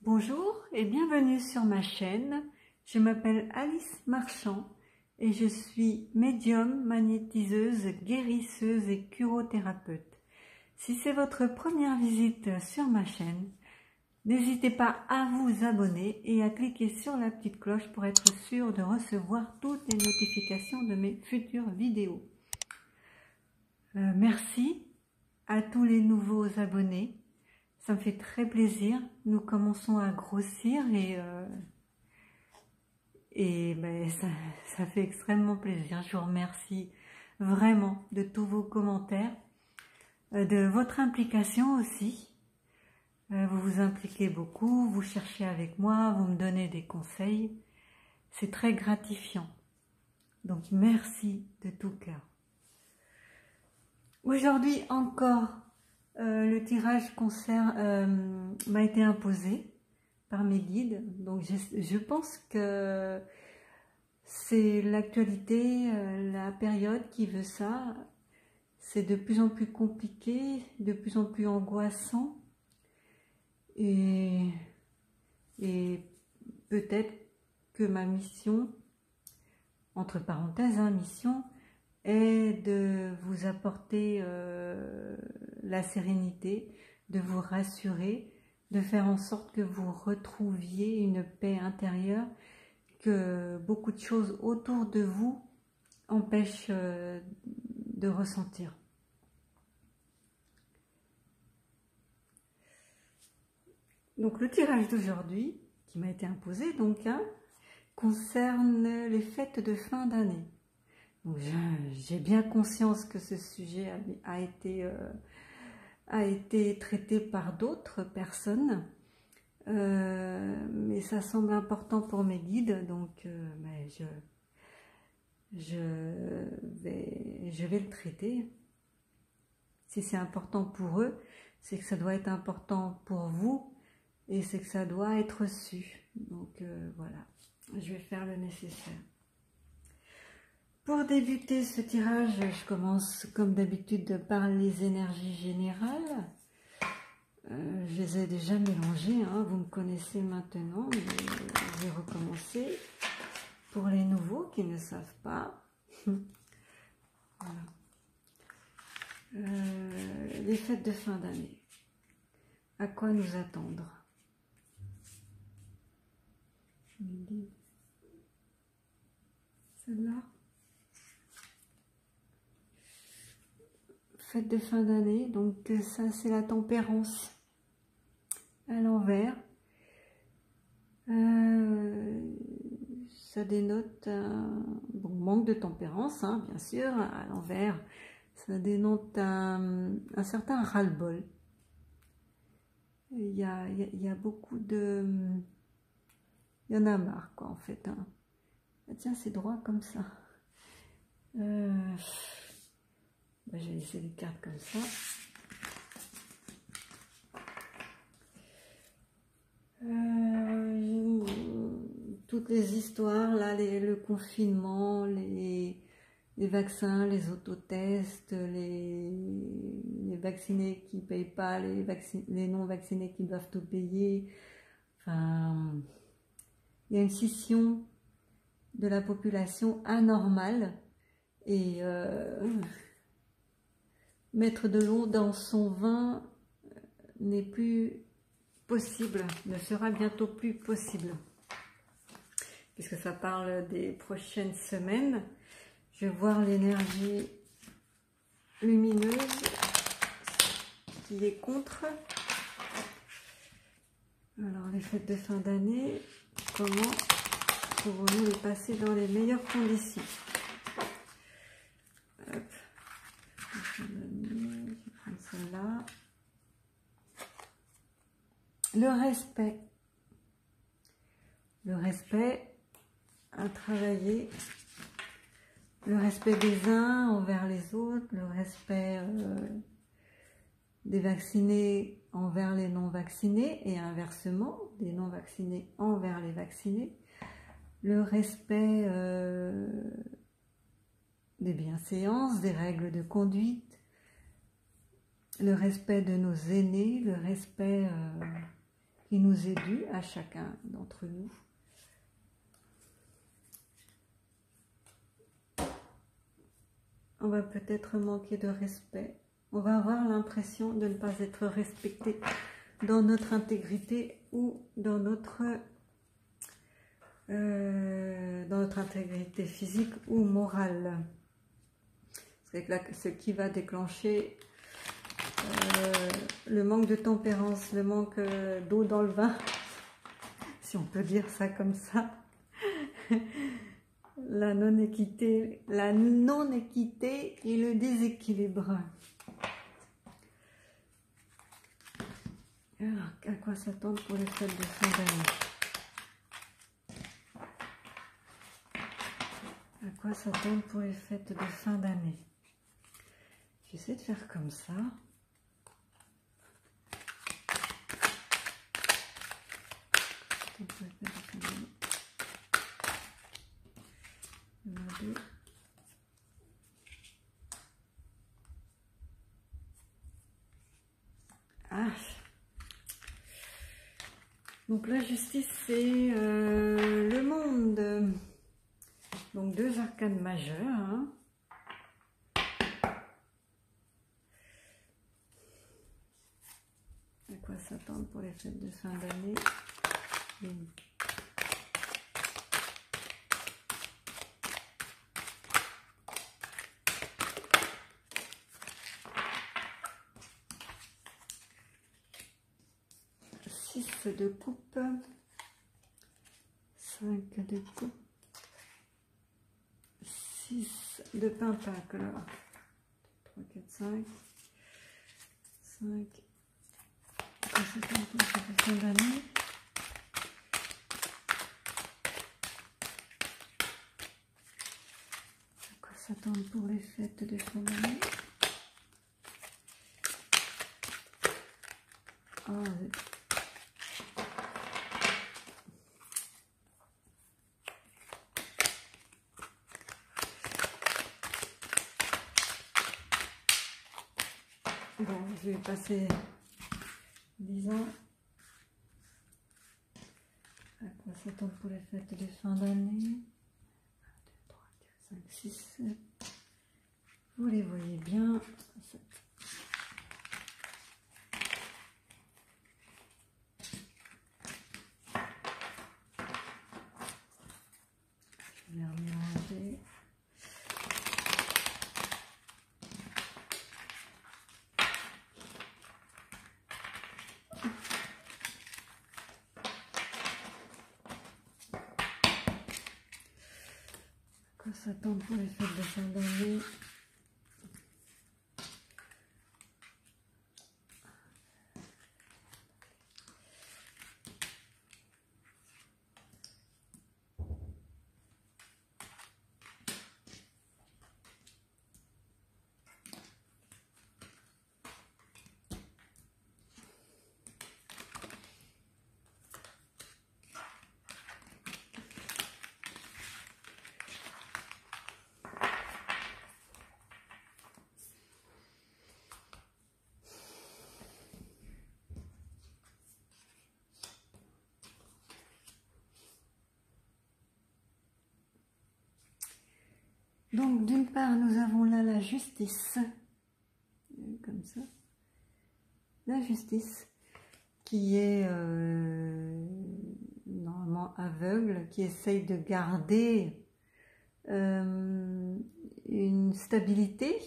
Bonjour et bienvenue sur ma chaîne. Je m'appelle Alice Marchand et je suis médium, magnétiseuse, guérisseuse et curothérapeute. Si c'est votre première visite sur ma chaîne, n'hésitez pas à vous abonner et à cliquer sur la petite cloche pour être sûr de recevoir toutes les notifications de mes futures vidéos. Merci à tous les nouveaux abonnés. Ça me fait très plaisir. Nous commençons à grossir et ça fait extrêmement plaisir. Je vous remercie vraiment de tous vos commentaires, de votre implication aussi. Vous vous impliquez beaucoup, vous cherchez avec moi, vous me donnez des conseils. C'est très gratifiant. Donc merci de tout cœur. Aujourd'hui encore, le tirage m'a été imposé par mes guides, donc je pense que c'est l'actualité, la période qui veut ça. C'est de plus en plus compliqué, de plus en plus angoissant, et peut-être que ma mission, entre parenthèses, mission, est de vous apporter la sérénité, de vous rassurer, de faire en sorte que vous retrouviez une paix intérieure que beaucoup de choses autour de vous empêchent de ressentir. Donc le tirage d'aujourd'hui, qui m'a été imposé, concerne les fêtes de fin d'année. J'ai bien conscience que ce sujet a été traité par d'autres personnes, mais ça semble important pour mes guides, donc je vais le traiter. Si c'est important pour eux, c'est que ça doit être important pour vous, et c'est que ça doit être su. Donc voilà, je vais faire le nécessaire. Pour débuter ce tirage, je commence comme d'habitude par les énergies générales. Je les ai déjà mélangées, hein, vous me connaissez maintenant, mais je vais recommencer. Pour les nouveaux qui ne savent pas, voilà. Les fêtes de fin d'année. À quoi nous attendre? Celle-là. Fête de fin d'année, donc ça c'est la tempérance à l'envers. Ça dénote un manque de tempérance, hein, bien sûr, à l'envers. Ça dénote un certain ras-le-bol. Il y a beaucoup de... Il y en a marre, quoi, en fait. Hein. Ah, tiens, c'est droit comme ça. Je vais laisser les cartes comme ça. Toutes les histoires, là, le confinement, les vaccins, les autotests, les vaccinés qui ne payent pas, les non-vaccinés qui doivent tout payer. Enfin, il y a une scission de la population anormale, et mettre de l'eau dans son vin n'est plus possible, ne sera bientôt plus possible. Puisque ça parle des prochaines semaines, je vais voir l'énergie lumineuse qui est contre. Alors les fêtes de fin d'année, comment pouvons-nous les passer dans les meilleures conditions? Hop. Je vais prendre celle-là. Le respect. Le respect à travailler. Le respect des uns envers les autres. Le respect des vaccinés envers les non-vaccinés. Et inversement, des non-vaccinés envers les vaccinés. Le respect des bienséances, des règles de conduite. Le respect de nos aînés. Le respect qui nous est dû à chacun d'entre nous. On va peut-être manquer de respect. On va avoir l'impression de ne pas être respecté dans notre intégrité ou dans notre intégrité physique ou morale. C'est là ce qui va déclencher le manque de tempérance, le manque d'eau dans le vin, si on peut dire ça comme ça. La non-équité et le déséquilibre. Alors, à quoi s'attendre pour les fêtes de fin d'année? À quoi s'attendre pour les fêtes de fin d'année? J'essaie de faire comme ça. Ah. Donc la justice, c'est le monde. Donc 2 arcanes majeures. Hein. À quoi s'attendre pour les fêtes de fin d'année? De coupe, 5 de coupe, 6 de pentacle, 3, 4, 5, 5, fin d'année. À quoi s'attendre pour les fêtes de fin d'année? Bon, je vais passer 10 ans. À quoi s'attendre pour les fêtes de fin d'année? 1, 2, 3, 4, 5, 6, 7. Vous les voyez bien. 7. Je vais remélanger. S'attendre pour les fêtes de fin d'année. Donc d'une part, nous avons là la justice, comme ça, la justice qui est normalement aveugle, qui essaye de garder une stabilité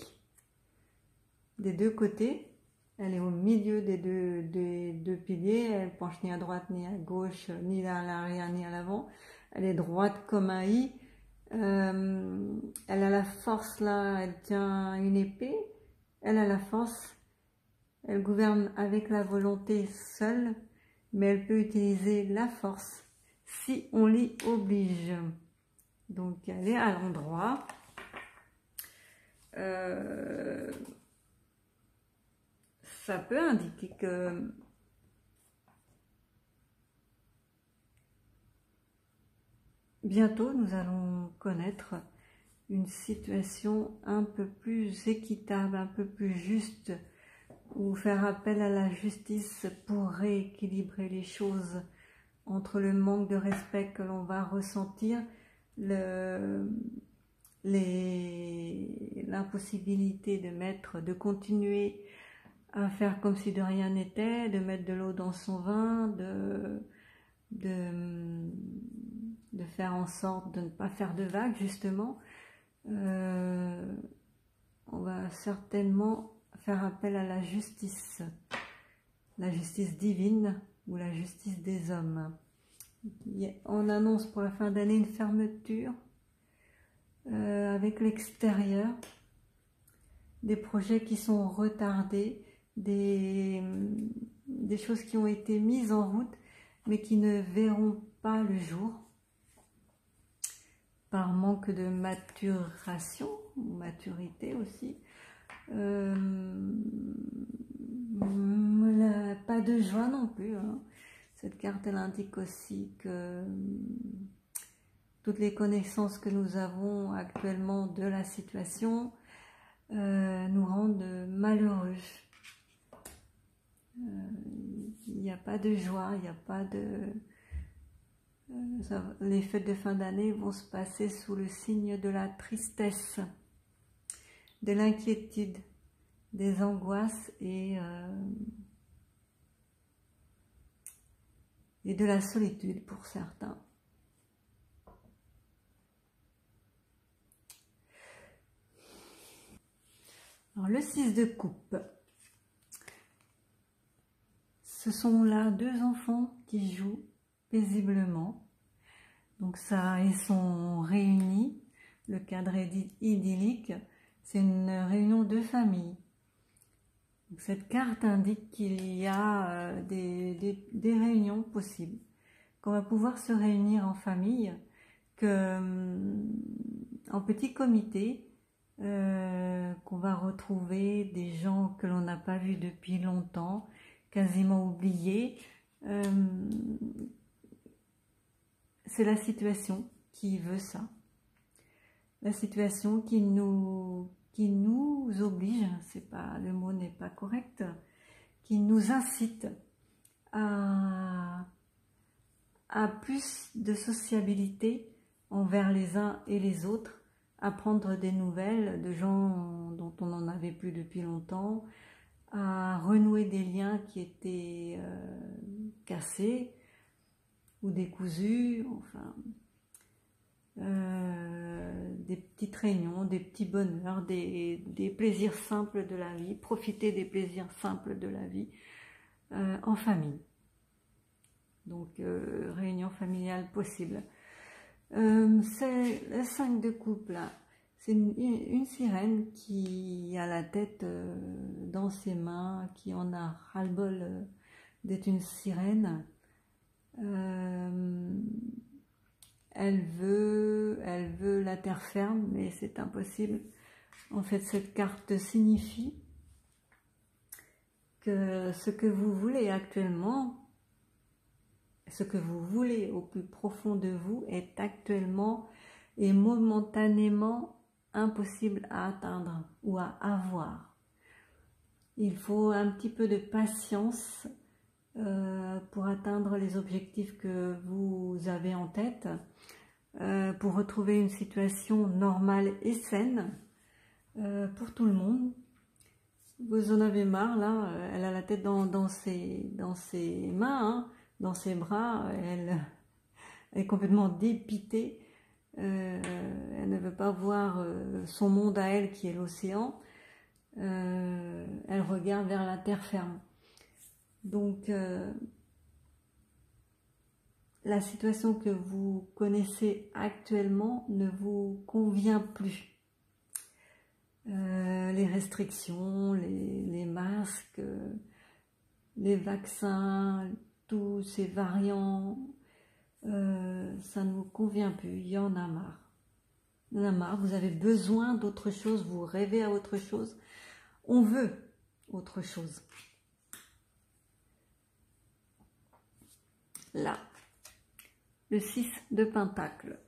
des deux côtés. Elle est au milieu des deux piliers, elle penche ni à droite ni à gauche, ni à l'arrière ni à l'avant. Elle est droite comme un i. Elle a la force là, elle tient une épée, elle a la force, elle gouverne avec la volonté seule, mais elle peut utiliser la force si on l'y oblige. Donc elle est à l'endroit. Ça peut indiquer que bientôt, nous allons connaître une situation un peu plus équitable, un peu plus juste ou faire appel à la justice pour rééquilibrer les choses entre le manque de respect que l'on va ressentir, l'impossibilité de continuer à faire comme si de rien n'était, de mettre de l'eau dans son vin, de faire en sorte de ne pas faire de vagues, justement. On va certainement faire appel à la justice divine ou la justice des hommes. On annonce pour la fin d'année une fermeture avec l'extérieur, des projets qui sont retardés, des choses qui ont été mises en route mais qui ne verront pas le jour par manque de maturation ou maturité aussi. Pas de joie non plus, hein. Cette carte, elle indique aussi que toutes les connaissances que nous avons actuellement de la situation nous rendent malheureux. Il n'y a pas de joie, il n'y a pas de... les fêtes de fin d'année vont se passer sous le signe de la tristesse, de l'inquiétude, des angoisses et de la solitude pour certains. Alors, le 6 de coupe. Ce sont là deux enfants qui jouent paisiblement. Donc ça, ils sont réunis. Le cadre est idyllique. C'est une réunion de famille. Donc cette carte indique qu'il y a des réunions possibles, qu'on va pouvoir se réunir en famille, en petit comité, qu'on va retrouver des gens que l'on n'a pas vus depuis longtemps, quasiment oubliés. C'est la situation qui veut ça. La situation qui nous oblige, le mot n'est pas correct, qui nous incite à plus de sociabilité envers les uns et les autres, à prendre des nouvelles de gens dont on n'en avait plus depuis longtemps, à renouer des liens qui étaient cassés ou décousus, enfin... des petites réunions, des petits bonheurs, des plaisirs simples de la vie, profiter des plaisirs simples de la vie en famille. Donc, réunion familiale possible. C'est le 5 de coupe là. C'est une sirène qui a la tête dans ses mains, qui en a ras-le-bol d'être une sirène. Elle veut la terre ferme, mais c'est impossible. En fait, cette carte signifie que ce que vous voulez actuellement, ce que vous voulez au plus profond de vous est actuellement et momentanément impossible à atteindre ou à avoir. Il faut un petit peu de patience pour atteindre les objectifs que vous avez en tête, pour retrouver une situation normale et saine pour tout le monde. Vous en avez marre, là, elle a la tête dans ses mains, hein, dans ses bras, elle est complètement dépitée, elle ne veut pas voir son monde à elle qui est l'océan, elle regarde vers la terre ferme. Donc, la situation que vous connaissez actuellement ne vous convient plus. Les restrictions, les masques, les vaccins, tous ces variants, ça ne vous convient plus, il y en a marre. Il y en a marre, vous avez besoin d'autre chose, vous rêvez à autre chose, on veut autre chose. Là, le 6 de Pentacle.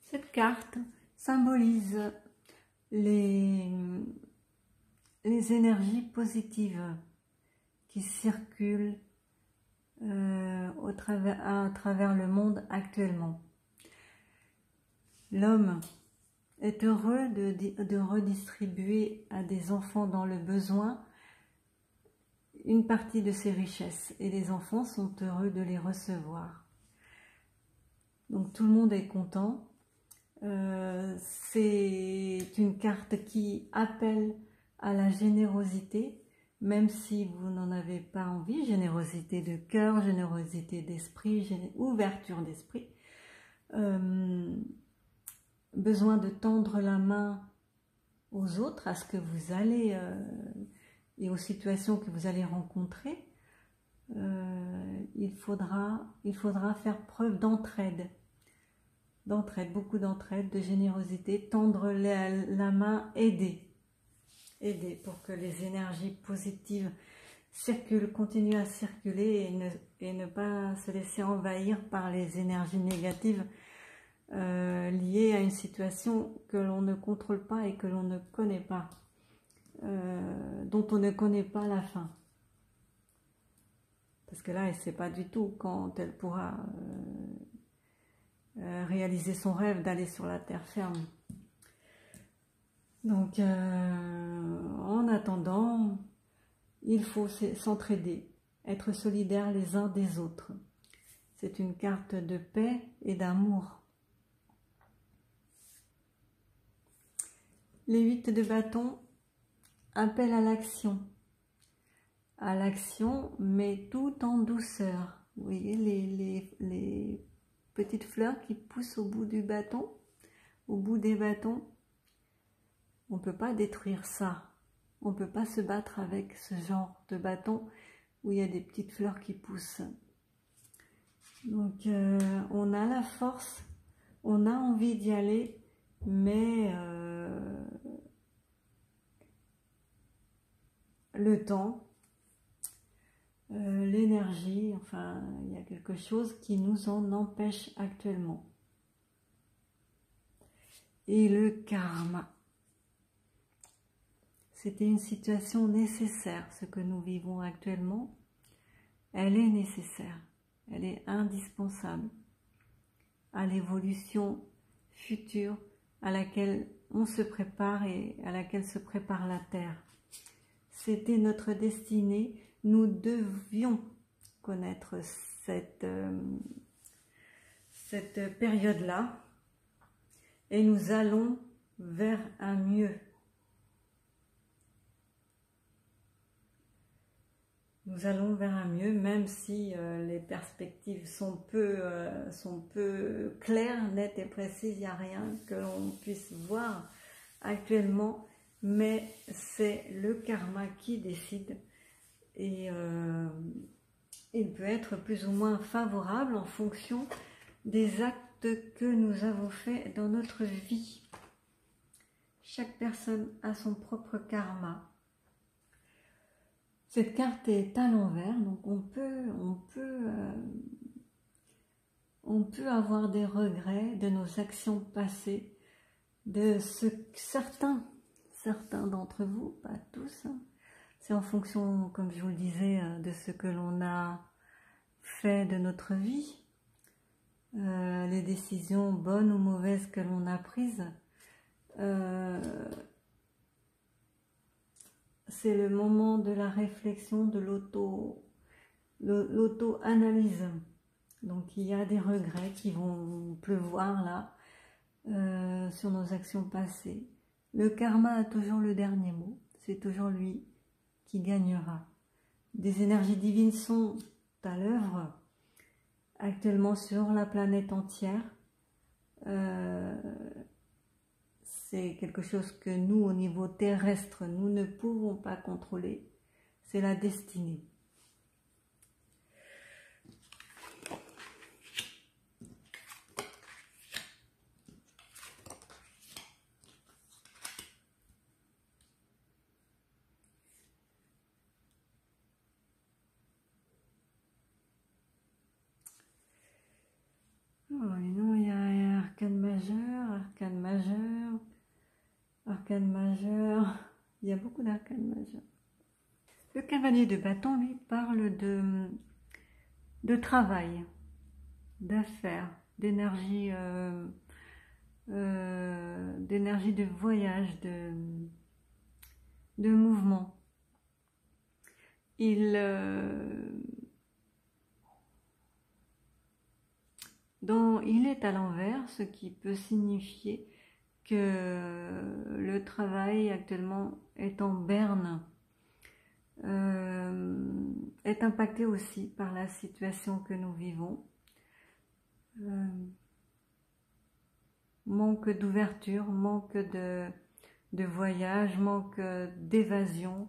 Cette carte symbolise les les énergies positives qui circulent à travers le monde actuellement. L'homme est heureux de redistribuer à des enfants dans le besoin une partie de ses richesses, et les enfants sont heureux de les recevoir. Donc tout le monde est content. C'est une carte qui appelle à la générosité, même si vous n'en avez pas envie. Générosité de cœur, générosité d'esprit, ouverture d'esprit. Besoin de tendre la main aux autres, à ce que vous allez et aux situations que vous allez rencontrer. Il faudra faire preuve d'entraide, beaucoup d'entraide, de générosité, tendre la main, aider pour que les énergies positives circulent, continuent à circuler, et ne pas se laisser envahir par les énergies négatives liées à une situation que l'on ne contrôle pas et que l'on ne connaît pas, dont on ne connaît pas la fin. Parce que là, elle ne sait pas du tout quand elle pourra réaliser son rêve d'aller sur la terre ferme. Donc, en attendant, il faut s'entraider, être solidaires les uns des autres. C'est une carte de paix et d'amour. Les 8 de bâton appellent à l'action. À l'action, mais tout en douceur. Vous voyez les petites fleurs qui poussent au bout du bâton, au bout des bâtons. On ne peut pas détruire ça. On ne peut pas se battre avec ce genre de bâton où il y a des petites fleurs qui poussent. Donc on a la force, on a envie d'y aller, mais le temps, l'énergie, enfin il y a quelque chose qui nous en empêche actuellement. Et le karma. C'était une situation nécessaire, ce que nous vivons actuellement. Elle est nécessaire, elle est indispensable à l'évolution future à laquelle on se prépare et à laquelle se prépare la Terre. C'était notre destinée, nous devions connaître cette période-là, et nous allons vers un mieux. Nous allons vers un mieux, même si les perspectives sont peu claires, nettes et précises. Il n'y a rien que l'on puisse voir actuellement, mais c'est le karma qui décide. Et il peut être plus ou moins favorable en fonction des actes que nous avons faits dans notre vie. Chaque personne a son propre karma. Cette carte est à l'envers, donc on peut avoir des regrets de nos actions passées, de certains d'entre vous, pas tous. C'est en fonction, comme je vous le disais, de ce que l'on a fait de notre vie, les décisions bonnes ou mauvaises que l'on a prises. C'est le moment de la réflexion, de l'auto-analyse. Donc il y a des regrets qui vont pleuvoir là sur nos actions passées. Le karma a toujours le dernier mot, c'est toujours lui qui gagnera. Des énergies divines sont à l'œuvre actuellement sur la planète entière. C'est quelque chose que nous, au niveau terrestre, nous ne pouvons pas contrôler. C'est la destinée. Oh, et non, il y a arcane majeur, arcane majeur. Arcane majeur, Il y a beaucoup d'arcanes majeures. Le cavalier de bâton, lui, parle de travail, d'affaires, d'énergie de voyage, de mouvement. Il est à l'envers, ce qui peut signifier que le travail actuellement est en berne, est impacté aussi par la situation que nous vivons. Manque d'ouverture, manque de voyage, manque d'évasion.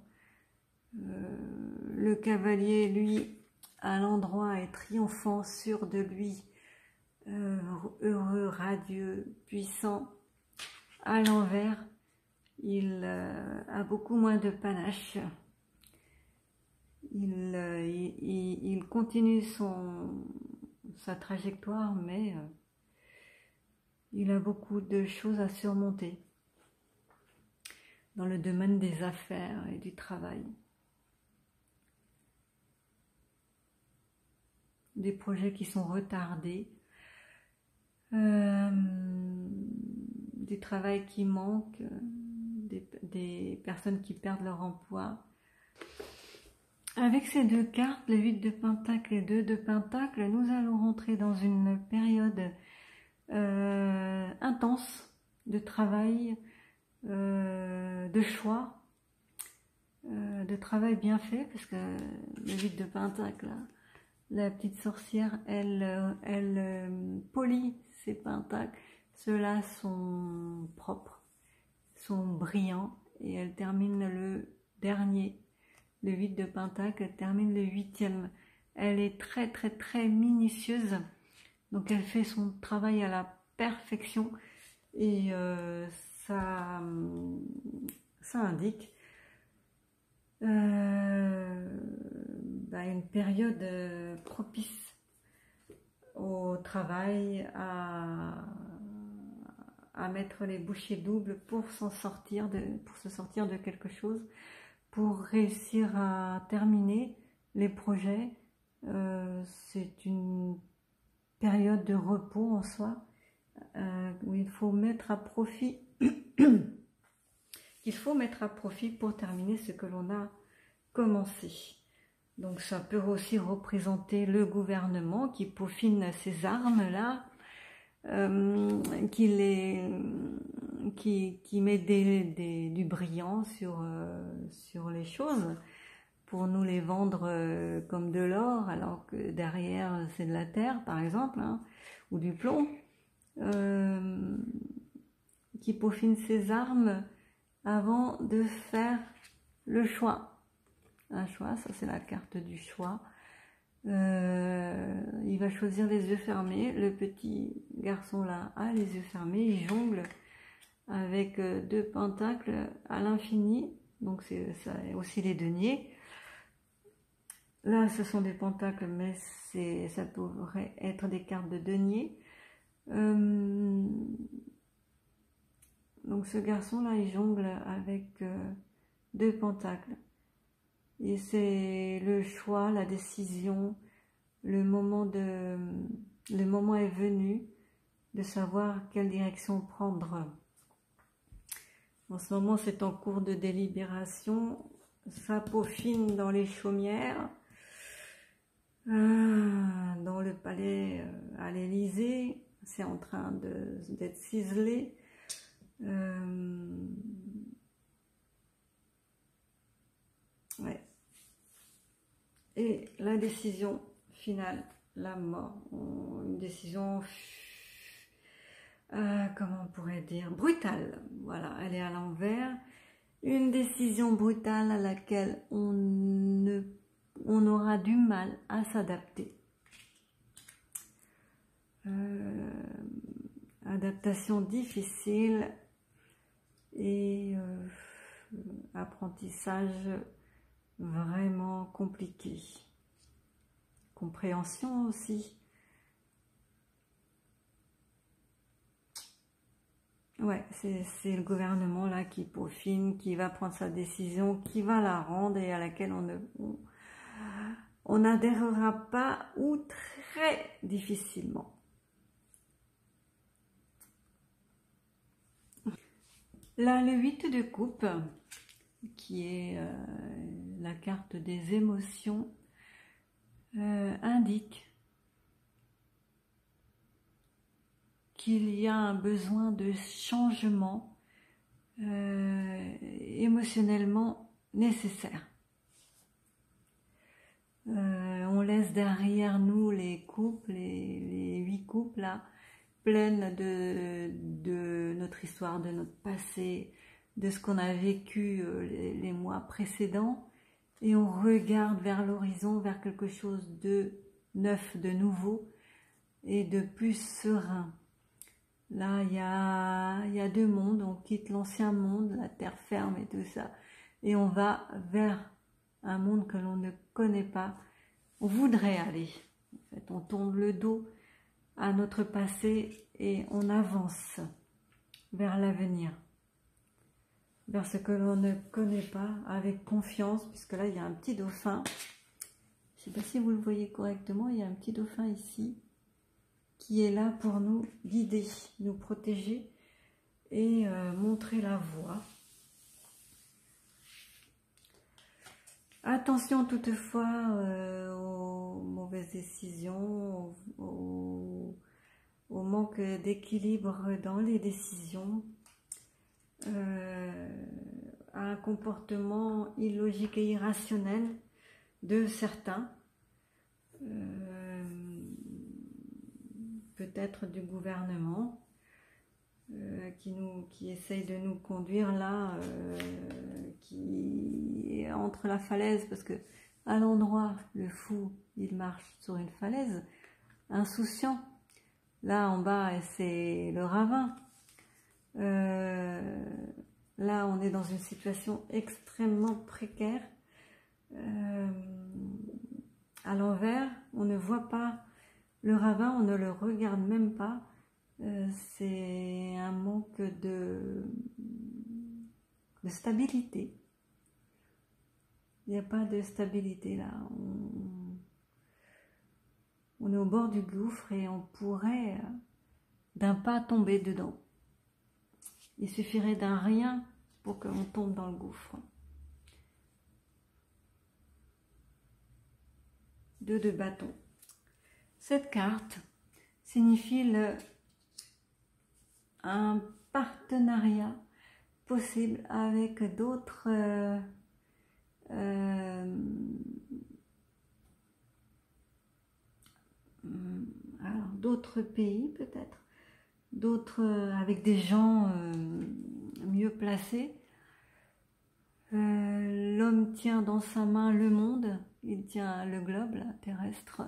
Le cavalier, lui, à l'endroit est triomphant, sûr de lui, heureux, radieux, puissant. À l'envers, il a beaucoup moins de panache. Il continue sa trajectoire, mais il a beaucoup de choses à surmonter dans le domaine des affaires et du travail. Des projets qui sont retardés, du travail qui manque, des personnes qui perdent leur emploi. Avec ces deux cartes, le 8 de Pentacle et 2 de Pentacle, nous allons rentrer dans une période intense de travail, de choix, de travail bien fait, parce que le 8 de Pentacle, la petite sorcière, elle polit ses pentacles. Ceux-là sont propres, sont brillants, et elle termine le dernier. Le 8 de Pentacle, elle termine le 8e. Elle est très très très minutieuse, donc elle fait son travail à la perfection, et ça indique une période propice au travail, à mettre les bouchées doubles pour se sortir de quelque chose, pour réussir à terminer les projets. C'est une période de repos en soi, où il faut mettre à profit pour terminer ce que l'on a commencé. Donc ça peut aussi représenter le gouvernement qui peaufine ces armes-là, qui met du brillant sur les choses pour nous les vendre comme de l'or, alors que derrière c'est de la terre, par exemple, hein, ou du plomb, qui peaufine ses armes avant de faire le choix. Un choix, ça c'est la carte du choix. Il va choisir les yeux fermés. Le petit garçon là a les yeux fermés, il jongle avec 2 pentacles à l'infini, donc ça aussi les deniers. Là ce sont des pentacles, mais ça pourrait être des cartes de deniers. Donc ce garçon là il jongle avec 2 pentacles. Et c'est le choix, la décision, le moment est venu de savoir quelle direction prendre. En ce moment, c'est en cours de délibération, ça peaufine dans les chaumières, dans le palais à l'Élysée, c'est en train d'être ciselé. Ouais. Et la décision finale, la mort, une décision, comment on pourrait dire, brutale. Voilà, elle est à l'envers. Une décision brutale à laquelle on aura du mal à s'adapter. Adaptation difficile et apprentissage vraiment compliqué. Compréhension aussi. Ouais, c'est le gouvernement là qui peaufine, qui va prendre sa décision, qui va la rendre et à laquelle on n'adhérera pas ou très difficilement. Là, le 8 de coupe, qui est la carte des émotions, indique qu'il y a un besoin de changement émotionnellement nécessaire. On laisse derrière nous les couples, les 8 couples là, pleines de notre histoire, de notre passé, de ce qu'on a vécu les mois précédents, et on regarde vers l'horizon, vers quelque chose de neuf, de nouveau et de plus serein. Là, il y a deux mondes, on quitte l'ancien monde, la terre ferme et tout ça, et on va vers un monde que l'on ne connaît pas. On voudrait aller. En fait, on tourne le dos à notre passé et on avance vers l'avenir, vers ce que l'on ne connaît pas, avec confiance, puisque là, il y a un petit dauphin. Je ne sais pas si vous le voyez correctement, il y a un petit dauphin ici, qui est là pour nous guider, nous protéger et montrer la voie. Attention toutefois aux mauvaises décisions, au manque d'équilibre dans les décisions, à un comportement illogique et irrationnel de certains, peut-être du gouvernement, qui essaye de nous conduire là, qui est entre la falaise, parce que à l'endroit, le fou, il marche sur une falaise, insouciant. Là en bas, c'est le ravin. Là, on est dans une situation extrêmement précaire. À l'envers, on ne voit pas le ravin, on ne le regarde même pas. C'est un manque de stabilité. Il n'y a pas de stabilité là. On est au bord du gouffre et on pourrait d'un pas tomber dedans. Il suffirait d'un rien pour que l'on tombe dans le gouffre. 2 de bâton. Cette carte signifie un partenariat possible avec d'autres d'autres pays peut-être, d'autres avec des gens mieux placés. L'homme tient dans sa main le monde, il tient le globe là, terrestre,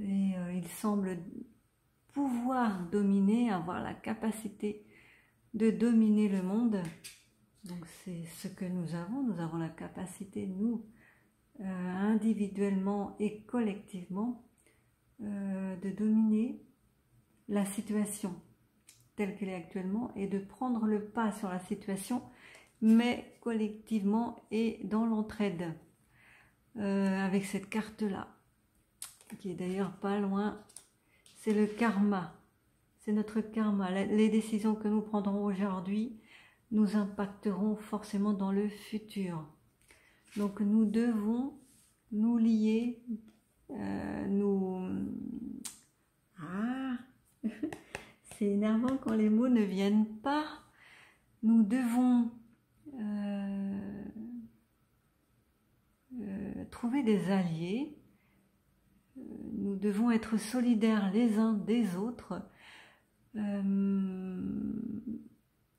et il semble pouvoir dominer, avoir la capacité de dominer le monde. Donc c'est ce que nous avons la capacité, nous, individuellement et collectivement, de dominer la situation telle qu'elle est actuellement et de prendre le pas sur la situation, mais collectivement et dans l'entraide, avec cette carte-là, qui est d'ailleurs pas loin. C'est le karma, c'est notre karma. Les décisions que nous prendrons aujourd'hui nous impacteront forcément dans le futur. Donc nous devons nous lier, c'est énervant quand les mots ne viennent pas. Nous devons trouver des alliés. Nous devons être solidaires les uns des autres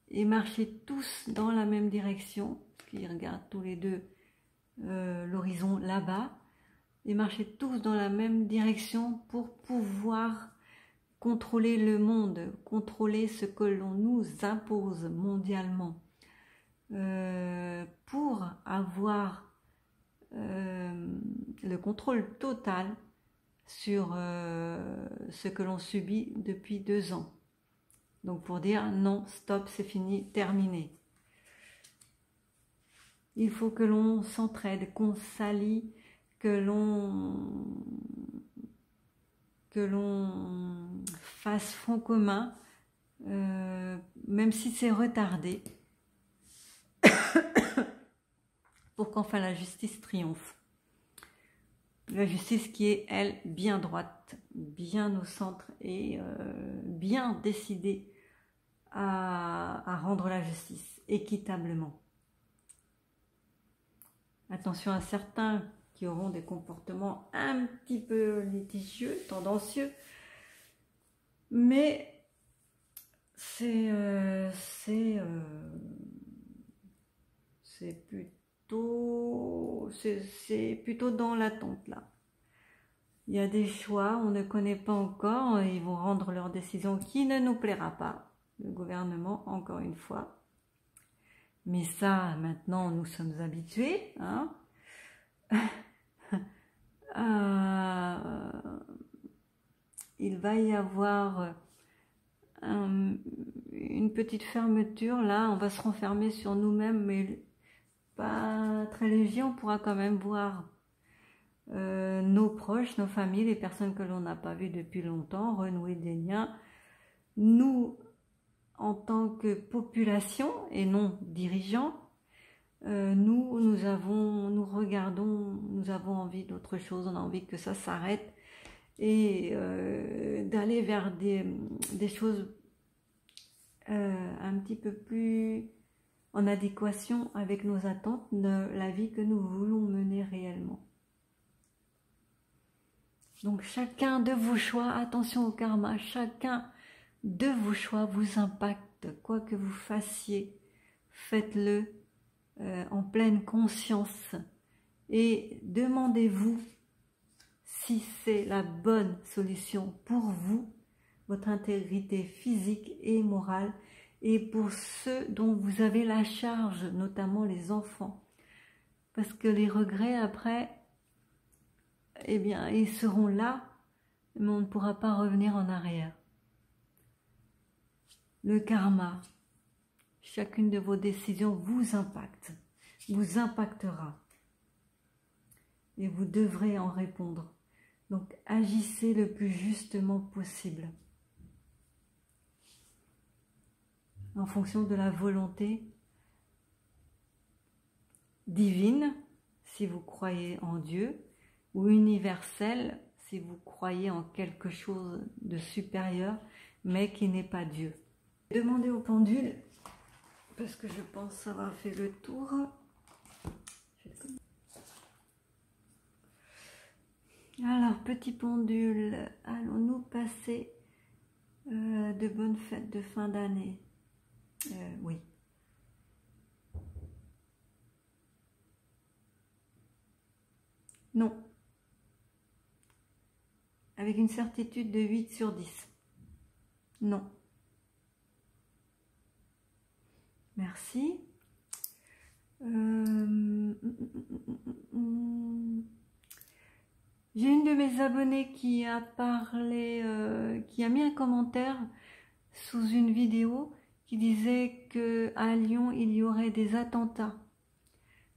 et marcher tous dans la même direction, qui regardent tous les deux l'horizon là-bas, et marcher tous dans la même direction pour pouvoir contrôler le monde, contrôler ce que l'on nous impose mondialement, pour avoir le contrôle total sur ce que l'on subit depuis 2 ans. Donc pour dire non, stop, c'est fini, terminé. Il faut que l'on s'entraide, qu'on s'allie, que l'on fasse front commun, même si c'est retardé, pour qu'enfin la justice triomphe. La justice qui est, elle, bien droite, bien au centre et bien décidée à rendre la justice équitablement. Attention à certains qui auront des comportements un petit peu litigieux, tendancieux, mais c'est plutôt dans l'attente là. Il y a des choix, on ne connaît pas encore, ils vont rendre leur décision qui ne nous plaira pas, le gouvernement encore une fois. Mais ça, maintenant, nous sommes habitués, hein. Il va y avoir une petite fermeture, là, on va se renfermer sur nous-mêmes, mais pas très léger, on pourra quand même voir nos proches, nos familles, les personnes que l'on n'a pas vues depuis longtemps, renouer des liens. Nous, en tant que population et non dirigeants, nous regardons, nous avons envie d'autre chose, on a envie que ça s'arrête et d'aller vers des choses un petit peu plus en adéquation avec nos attentes, de la vie que nous voulons mener réellement. Donc chacun de vos choix, attention au karma, chacun de vos choix vous impacte, quoi que vous fassiez, faites-le en pleine conscience et demandez-vous si c'est la bonne solution pour vous, votre intégrité physique et morale, et pour ceux dont vous avez la charge, notamment les enfants. Parce que les regrets, après, eh bien, ils seront là, mais on ne pourra pas revenir en arrière. Le karma, chacune de vos décisions vous impacte, vous impactera. Et vous devrez en répondre. Donc, agissez le plus justement possible. En fonction de la volonté divine, si vous croyez en Dieu, ou universelle, si vous croyez en quelque chose de supérieur, mais qui n'est pas Dieu. Demandez au pendule, parce que je pense avoir fait le tour. Alors, petit pendule, allons-nous passer de bonnes fêtes de fin d'année? Oui. Non. Avec une certitude de 8 sur 10. Non. Merci. J'ai une de mes abonnées qui a parlé, qui a mis un commentaire sous une vidéo qui disait qu'à Lyon, il y aurait des attentats.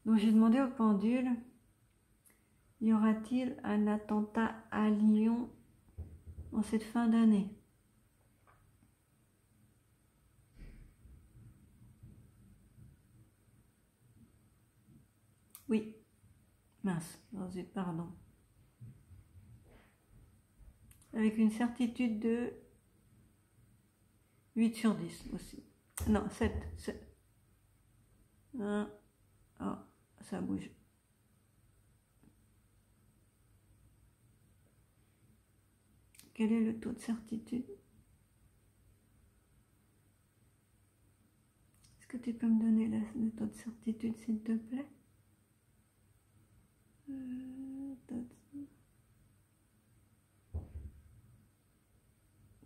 Donc j'ai demandé au pendule, y aura-t-il un attentat à Lyon en cette fin d'année? Oui. Mince, pardon. Avec une certitude de 8 sur 10 aussi. Non, 7. 1. Oh, ça bouge. Quel est le taux de certitude? Est-ce que tu peux me donner le taux de certitude, s'il te plaît?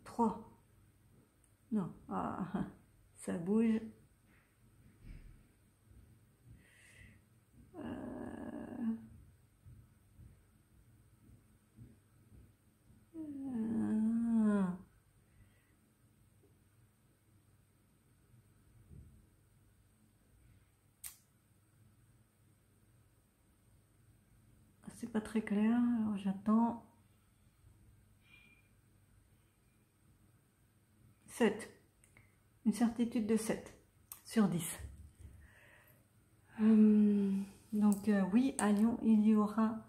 3. Non, ça bouge. c'est pas très clair, alors j'attends. 7. Une certitude de 7 sur 10. Donc oui, à Lyon, il y aura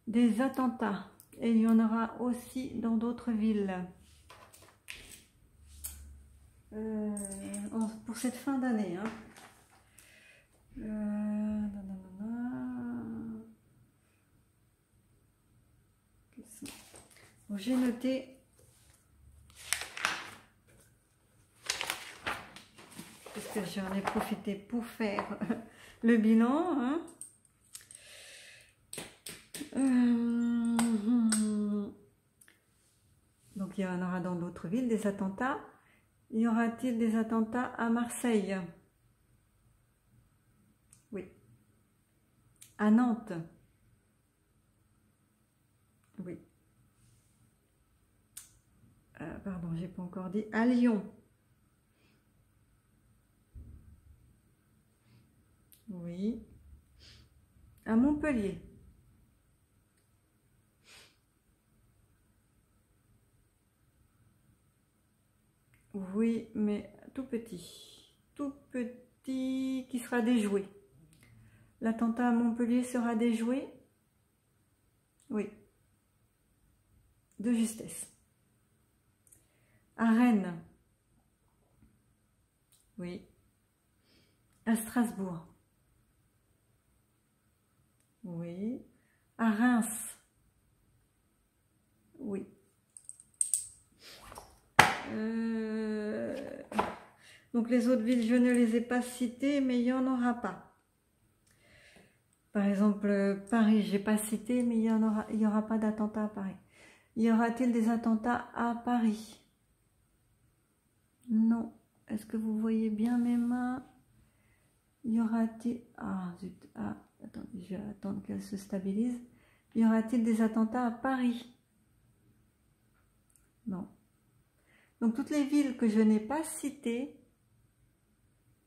des attentats. Et il y en aura aussi dans d'autres villes. Pour cette fin d'année. Hein. Bon, j'ai noté. Parce que j'en ai profité pour faire le bilan. Hein. Donc il y en aura dans d'autres villes des attentats. Y aura-t-il des attentats à Marseille? Oui. À Nantes? Oui. Pardon, j'ai pas encore dit. À Lyon? Oui. À Montpellier? Oui, mais tout petit. Tout petit qui sera déjoué. L'attentat à Montpellier sera déjoué? Oui. De justesse. À Rennes? Oui. À Strasbourg? Oui. À Reims? Oui. Donc les autres villes, je ne les ai pas citées, mais il n'y en aura pas. Par exemple, Paris, je n'ai pas cité, mais il y aura pas d'attentat à Paris. Y aura-t-il des attentats à Paris? Non. Est-ce que vous voyez bien mes mains? Y aura-t-il... Ah, zut. Ah, attendez, je vais attendre qu'elle se stabilise. Y aura-t-il des attentats à Paris? Non. Donc, toutes les villes que je n'ai pas citées,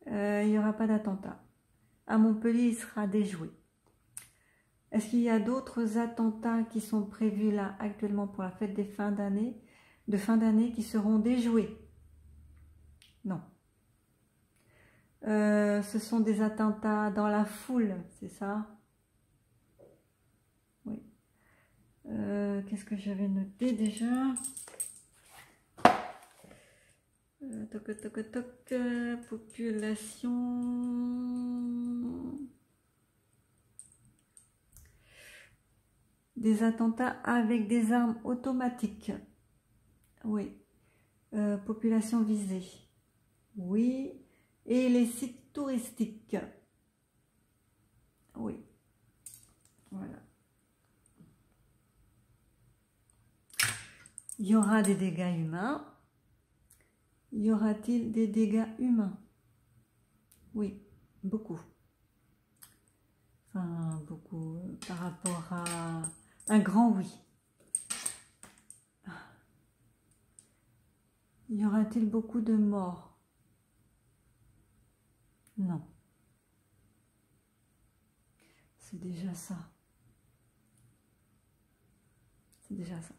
il n'y aura pas d'attentat. À Montpellier, il sera déjoué. Est-ce qu'il y a d'autres attentats qui sont prévus là actuellement pour la fête des fin d'année qui seront déjoués? Non. Ce sont des attentats dans la foule, c'est ça? Oui. Qu'est-ce que j'avais noté déjà? Toc, toc, toc, population. Des attentats avec des armes automatiques. Oui. Population visée. Oui. Et les sites touristiques. Oui. Voilà. Il y aura des dégâts humains. Y aura-t-il des dégâts humains? Oui, beaucoup. Enfin, beaucoup par rapport à un grand oui. Y aura-t-il beaucoup de morts? Non. C'est déjà ça. C'est déjà ça.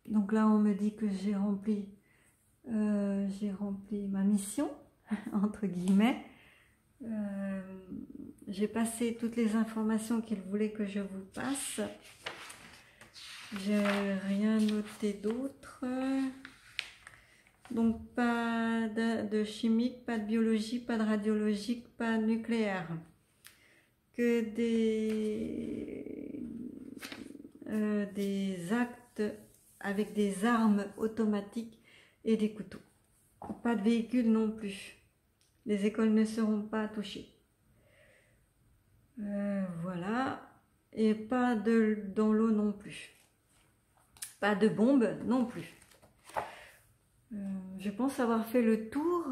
Donc là, on me dit que j'ai rempli ma mission, entre guillemets. J'ai passé toutes les informations qu'il voulait que je vous passe. J'ai rien noté d'autre. Donc pas de chimique, pas de biologie, pas de radiologique, pas de nucléaire. Que des actes avec des armes automatiques et des couteaux. Pas de véhicules non plus. Les écoles ne seront pas touchées. Voilà. Et pas dans l'eau non plus. Pas de bombes non plus. Je pense avoir fait le tour.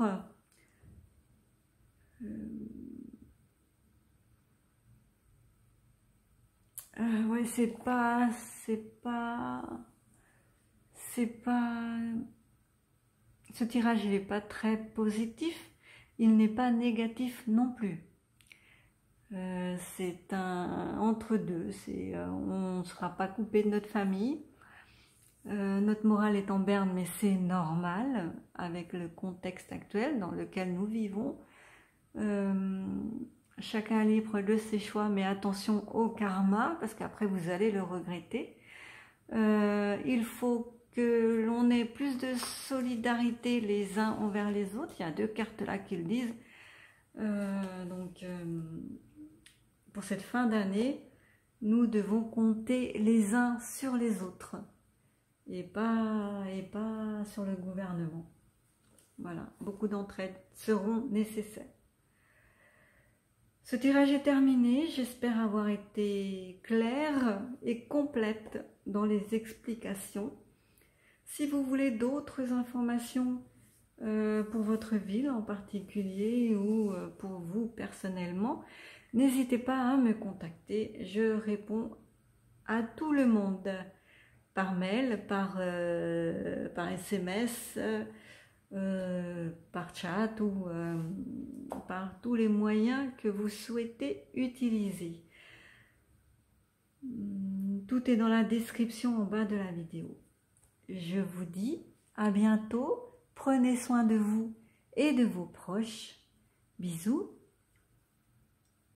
Ouais, c'est pas... Ce tirage, il n'est pas très positif. Il n'est pas négatif non plus. C'est un entre-deux, on ne sera pas coupé de notre famille. Notre morale est en berne, mais c'est normal avec le contexte actuel dans lequel nous vivons. Chacun est libre de ses choix, mais attention au karma, parce qu'après vous allez le regretter. Il faut que l'on ait plus de solidarité les uns envers les autres. Il y a 2 cartes là qui le disent. Pour cette fin d'année, nous devons compter les uns sur les autres et pas sur le gouvernement. Voilà, beaucoup d'entraide seront nécessaires. Ce tirage est terminé, j'espère avoir été claire et complète dans les explications. Si vous voulez d'autres informations pour votre ville en particulier ou pour vous personnellement, n'hésitez pas à me contacter, je réponds à tout le monde, par mail, par SMS, par chat ou par tous les moyens que vous souhaitez utiliser. Tout est dans la description en bas de la vidéo. Je vous dis à bientôt, prenez soin de vous et de vos proches. Bisous.